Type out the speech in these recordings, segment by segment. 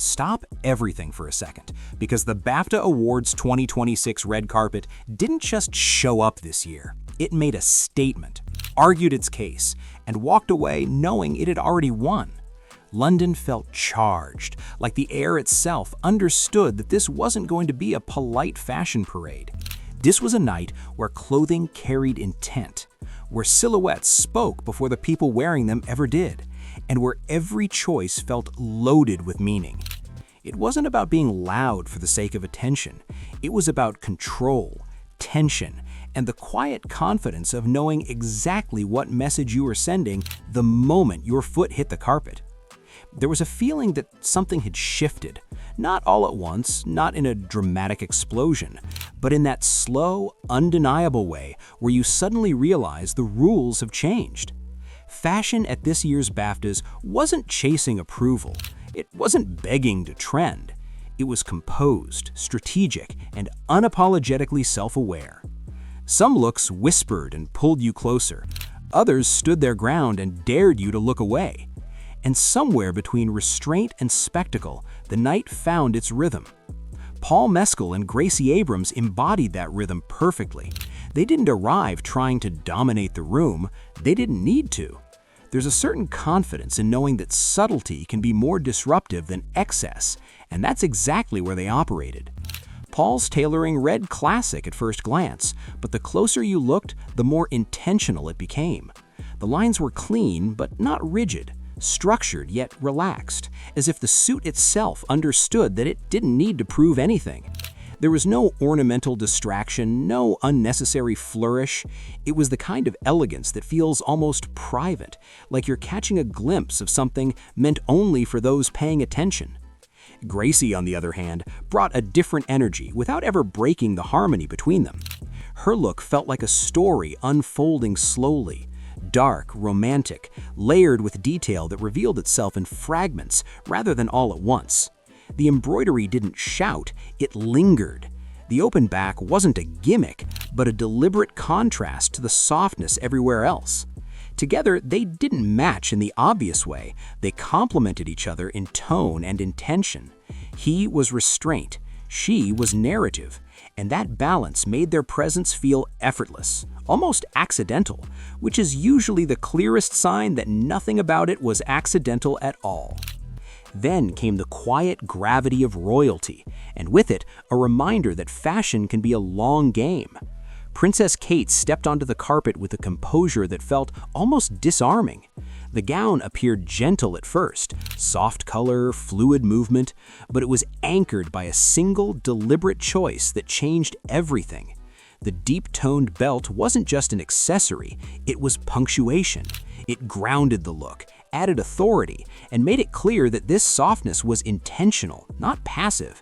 Stop everything for a second, because the BAFTA Awards 2026 red carpet didn't just show up this year. It made a statement, argued its case, and walked away knowing it had already won. London felt charged, like the air itself understood that this wasn't going to be a polite fashion parade. This was a night where clothing carried intent, where silhouettes spoke before the people wearing them ever did, and where every choice felt loaded with meaning. It wasn't about being loud for the sake of attention. It was about control, tension, and the quiet confidence of knowing exactly what message you were sending the moment your foot hit the carpet. There was a feeling that something had shifted, not all at once, not in a dramatic explosion, but in that slow, undeniable way where you suddenly realize the rules have changed. Fashion at this year's BAFTAs wasn't chasing approval. It wasn't begging to trend. It was composed, strategic, and unapologetically self-aware. Some looks whispered and pulled you closer. Others stood their ground and dared you to look away. And somewhere between restraint and spectacle, the night found its rhythm. Paul Mescal and Gracie Abrams embodied that rhythm perfectly. They didn't arrive trying to dominate the room. They didn't need to. There's a certain confidence in knowing that subtlety can be more disruptive than excess, and that's exactly where they operated. Paul's tailoring read classic at first glance, but the closer you looked, the more intentional it became. The lines were clean, but not rigid, structured yet relaxed, as if the suit itself understood that it didn't need to prove anything. There was no ornamental distraction, no unnecessary flourish. It was the kind of elegance that feels almost private, like you're catching a glimpse of something meant only for those paying attention. Gracie, on the other hand, brought a different energy without ever breaking the harmony between them. Her look felt like a story unfolding slowly, dark, romantic, layered with detail that revealed itself in fragments rather than all at once. The embroidery didn't shout, it lingered. The open back wasn't a gimmick, but a deliberate contrast to the softness everywhere else. Together, they didn't match in the obvious way. They complemented each other in tone and intention. He was restraint, she was narrative, and that balance made their presence feel effortless, almost accidental, which is usually the clearest sign that nothing about it was accidental at all. Then came the quiet gravity of royalty, and with it, a reminder that fashion can be a long game. Princess Kate stepped onto the carpet with a composure that felt almost disarming. The gown appeared gentle at first, soft color, fluid movement, but it was anchored by a single, deliberate choice that changed everything. The deep-toned belt wasn't just an accessory, it was punctuation. It grounded the look, added authority, and made it clear that this softness was intentional, not passive.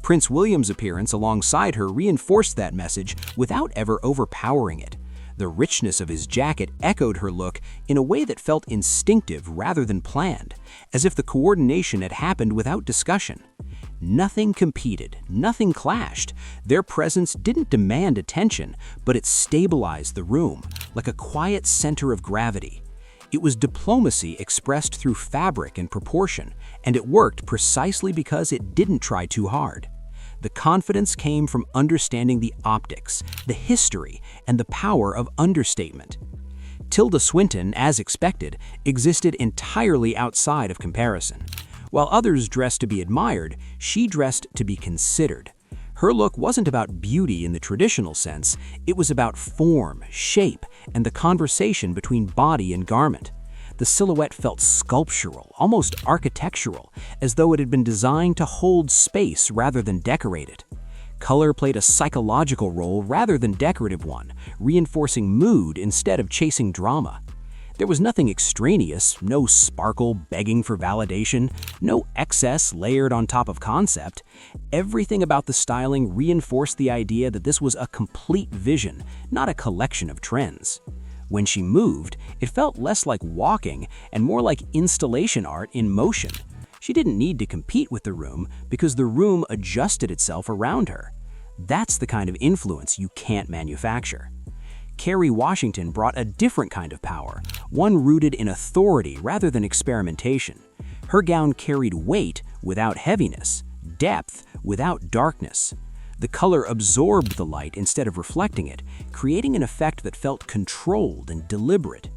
Prince William's appearance alongside her reinforced that message without ever overpowering it. The richness of his jacket echoed her look in a way that felt instinctive rather than planned, as if the coordination had happened without discussion. Nothing competed, nothing clashed. Their presence didn't demand attention, but it stabilized the room, like a quiet center of gravity. It was diplomacy expressed through fabric and proportion, and it worked precisely because it didn't try too hard. The confidence came from understanding the optics, the history, and the power of understatement. Tilda Swinton, as expected, existed entirely outside of comparison. While others dressed to be admired, she dressed to be considered. Her look wasn't about beauty in the traditional sense, it was about form, shape, and the conversation between body and garment. The silhouette felt sculptural, almost architectural, as though it had been designed to hold space rather than decorate it. Color played a psychological role rather than decorative one, reinforcing mood instead of chasing drama. There was nothing extraneous, no sparkle begging for validation, no excess layered on top of concept. Everything about the styling reinforced the idea that this was a complete vision, not a collection of trends. When she moved, it felt less like walking and more like installation art in motion. She didn't need to compete with the room because the room adjusted itself around her. That's the kind of influence you can't manufacture. Kerry Washington brought a different kind of power, one rooted in authority rather than experimentation. Her gown carried weight without heaviness, depth without darkness. The color absorbed the light instead of reflecting it, creating an effect that felt controlled and deliberate.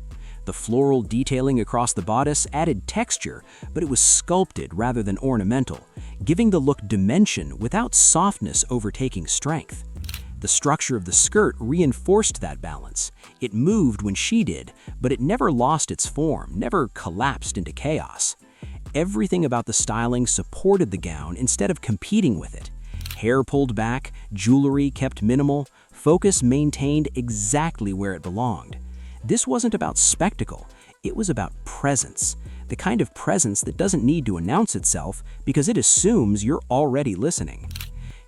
The floral detailing across the bodice added texture, but it was sculpted rather than ornamental, giving the look dimension without softness overtaking strength. The structure of the skirt reinforced that balance. It moved when she did, but it never lost its form, never collapsed into chaos. Everything about the styling supported the gown instead of competing with it. Hair pulled back, jewelry kept minimal, focus maintained exactly where it belonged. This wasn't about spectacle, it was about presence. The kind of presence that doesn't need to announce itself because it assumes you're already listening.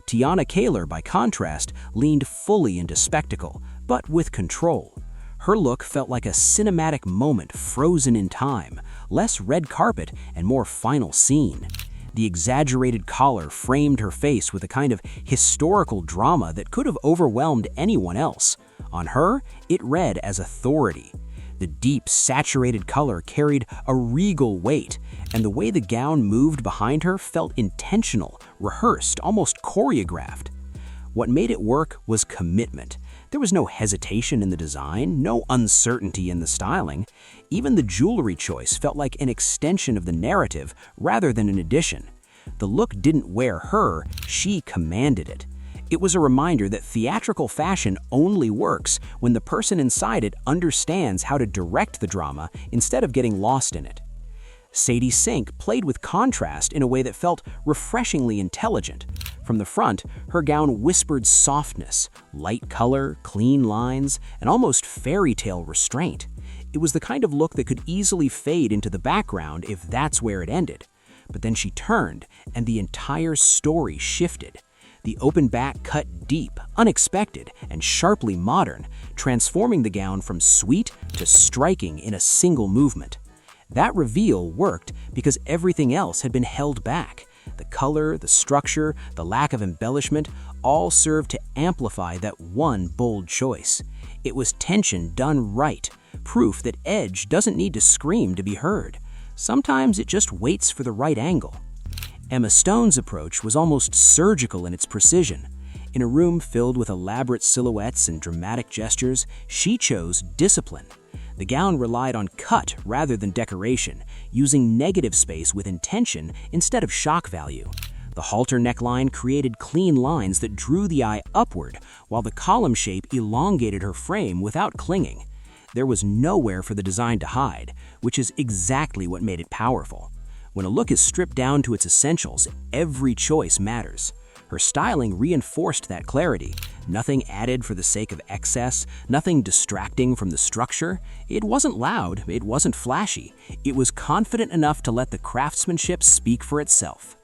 Tiana Kaler, by contrast, leaned fully into spectacle, but with control. Her look felt like a cinematic moment frozen in time, less red carpet and more final scene. The exaggerated collar framed her face with a kind of historical drama that could have overwhelmed anyone else. On her, it read as authority. The deep, saturated color carried a regal weight, and the way the gown moved behind her felt intentional, rehearsed, almost choreographed. What made it work was commitment. There was no hesitation in the design, no uncertainty in the styling. Even the jewelry choice felt like an extension of the narrative rather than an addition. The look didn't wear her, she commanded it. It was a reminder that theatrical fashion only works when the person inside it understands how to direct the drama instead of getting lost in it. Sadie Sink played with contrast in a way that felt refreshingly intelligent. From the front, her gown whispered softness, light color, clean lines, and almost fairy tale restraint. It was the kind of look that could easily fade into the background if that's where it ended. But then she turned, and the entire story shifted. The open back cut deep, unexpected, and sharply modern, transforming the gown from sweet to striking in a single movement. That reveal worked because everything else had been held back. The color, the structure, the lack of embellishment all served to amplify that one bold choice. It was tension done right, proof that edge doesn't need to scream to be heard. Sometimes it just waits for the right angle. Emma Stone's approach was almost surgical in its precision. In a room filled with elaborate silhouettes and dramatic gestures, she chose discipline. The gown relied on cut rather than decoration, using negative space with intention instead of shock value. The halter neckline created clean lines that drew the eye upward, while the column shape elongated her frame without clinging. There was nowhere for the design to hide, which is exactly what made it powerful. When a look is stripped down to its essentials, every choice matters. Her styling reinforced that clarity. Nothing added for the sake of excess, nothing distracting from the structure. It wasn't loud, it wasn't flashy. It was confident enough to let the craftsmanship speak for itself.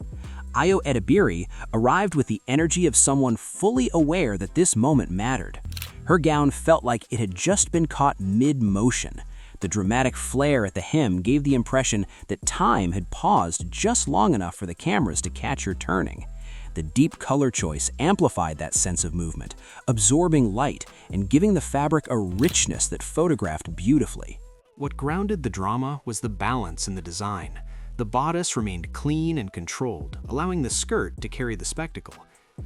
Ayo Edebiri arrived with the energy of someone fully aware that this moment mattered. Her gown felt like it had just been caught mid-motion. The dramatic flare at the hem gave the impression that time had paused just long enough for the cameras to catch her turning. The deep color choice amplified that sense of movement, absorbing light and giving the fabric a richness that photographed beautifully. What grounded the drama was the balance in the design. The bodice remained clean and controlled, allowing the skirt to carry the spectacle.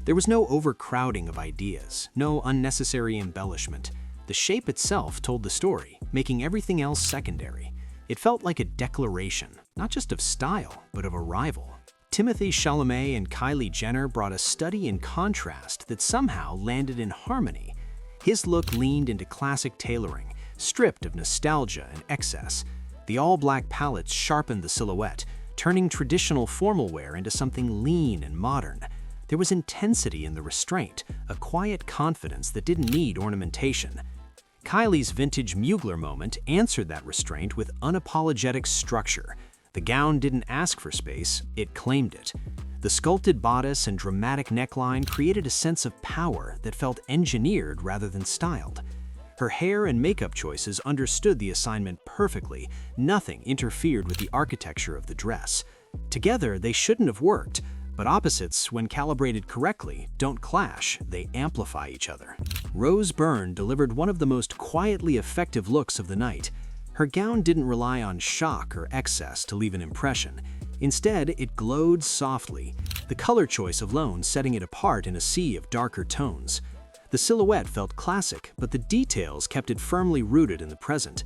There was no overcrowding of ideas, no unnecessary embellishment. The shape itself told the story, making everything else secondary. It felt like a declaration, not just of style, but of arrival. Timothée Chalamet and Kylie Jenner brought a study in contrast that somehow landed in harmony. His look leaned into classic tailoring, stripped of nostalgia and excess. The all-black palettes sharpened the silhouette, turning traditional formal wear into something lean and modern. There was intensity in the restraint, a quiet confidence that didn't need ornamentation. Kylie's vintage Mugler moment answered that restraint with unapologetic structure. The gown didn't ask for space, it claimed it. The sculpted bodice and dramatic neckline created a sense of power that felt engineered rather than styled. Her hair and makeup choices understood the assignment perfectly. Nothing interfered with the architecture of the dress. Together, they shouldn't have worked, but opposites, when calibrated correctly, don't clash, they amplify each other. Rose Byrne delivered one of the most quietly effective looks of the night. Her gown didn't rely on shock or excess to leave an impression. Instead, it glowed softly, the color choice alone setting it apart in a sea of darker tones. The silhouette felt classic, but the details kept it firmly rooted in the present.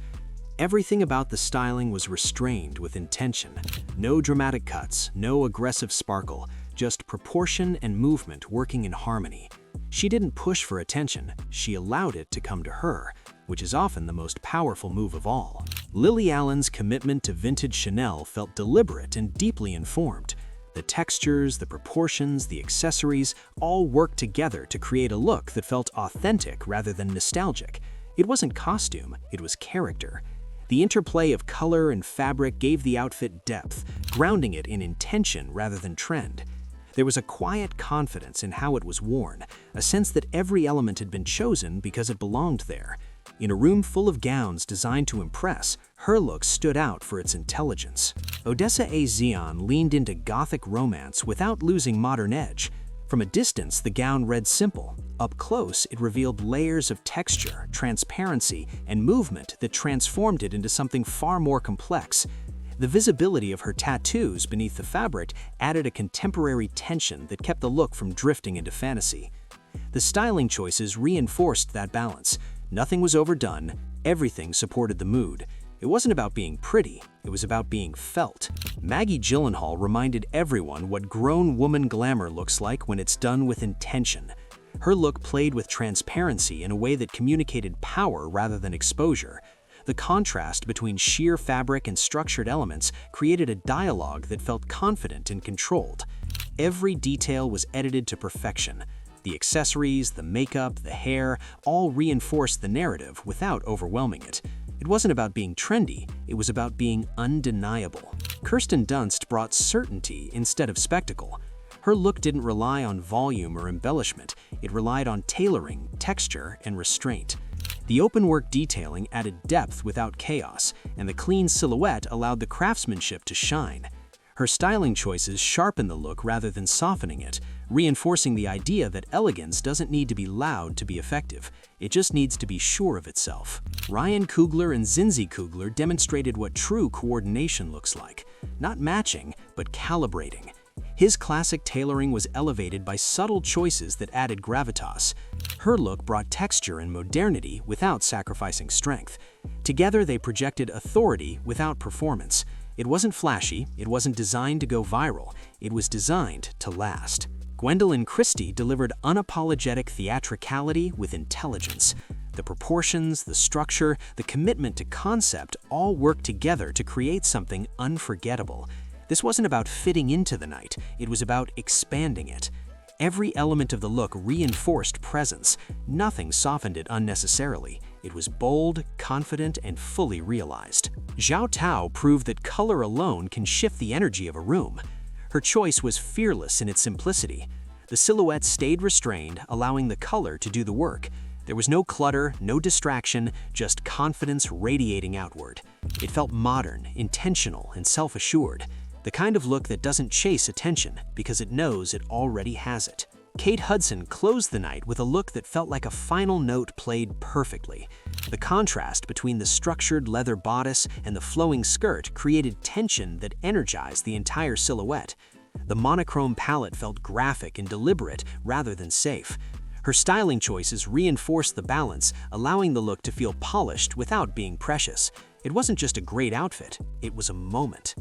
Everything about the styling was restrained with intention. No dramatic cuts, no aggressive sparkle, just proportion and movement working in harmony. She didn't push for attention, she allowed it to come to her, which is often the most powerful move of all. Lily Allen's commitment to vintage Chanel felt deliberate and deeply informed. The textures, the proportions, the accessories all worked together to create a look that felt authentic rather than nostalgic. It wasn't costume, it was character. The interplay of color and fabric gave the outfit depth, grounding it in intention rather than trend. There was a quiet confidence in how it was worn, a sense that every element had been chosen because it belonged there. In a room full of gowns designed to impress, her look stood out for its intelligence. Odessa A. Zion leaned into gothic romance without losing modern edge. From a distance, the gown read simple. Up close, it revealed layers of texture, transparency, and movement that transformed it into something far more complex. The visibility of her tattoos beneath the fabric added a contemporary tension that kept the look from drifting into fantasy. The styling choices reinforced that balance. Nothing was overdone, everything supported the mood. It wasn't about being pretty, it was about being felt. Maggie Gyllenhaal reminded everyone what grown woman glamour looks like when it's done with intention. Her look played with transparency in a way that communicated power rather than exposure. The contrast between sheer fabric and structured elements created a dialogue that felt confident and controlled. Every detail was edited to perfection. The accessories, the makeup, the hair, all reinforced the narrative without overwhelming it. It wasn't about being trendy, it was about being undeniable. Kirsten Dunst brought certainty instead of spectacle. Her look didn't rely on volume or embellishment, it relied on tailoring, texture, and restraint. The openwork detailing added depth without chaos, and the clean silhouette allowed the craftsmanship to shine. Her styling choices sharpened the look rather than softening it, reinforcing the idea that elegance doesn't need to be loud to be effective. It just needs to be sure of itself. Ryan Coogler and Zinzi Coogler demonstrated what true coordination looks like. Not matching, but calibrating. His classic tailoring was elevated by subtle choices that added gravitas. Her look brought texture and modernity without sacrificing strength. Together they projected authority without performance. It wasn't flashy, it wasn't designed to go viral, it was designed to last. Gwendolyn Christie delivered unapologetic theatricality with intelligence. The proportions, the structure, the commitment to concept all worked together to create something unforgettable. This wasn't about fitting into the night, it was about expanding it. Every element of the look reinforced presence. Nothing softened it unnecessarily. It was bold, confident, and fully realized. Zhao Tao proved that color alone can shift the energy of a room. Her choice was fearless in its simplicity. The silhouette stayed restrained, allowing the color to do the work. There was no clutter, no distraction, just confidence radiating outward. It felt modern, intentional, and self-assured. The kind of look that doesn't chase attention because it knows it already has it. Kate Hudson closed the night with a look that felt like a final note played perfectly. The contrast between the structured leather bodice and the flowing skirt created tension that energized the entire silhouette. The monochrome palette felt graphic and deliberate rather than safe. Her styling choices reinforced the balance, allowing the look to feel polished without being precious. It wasn't just a great outfit, it was a moment.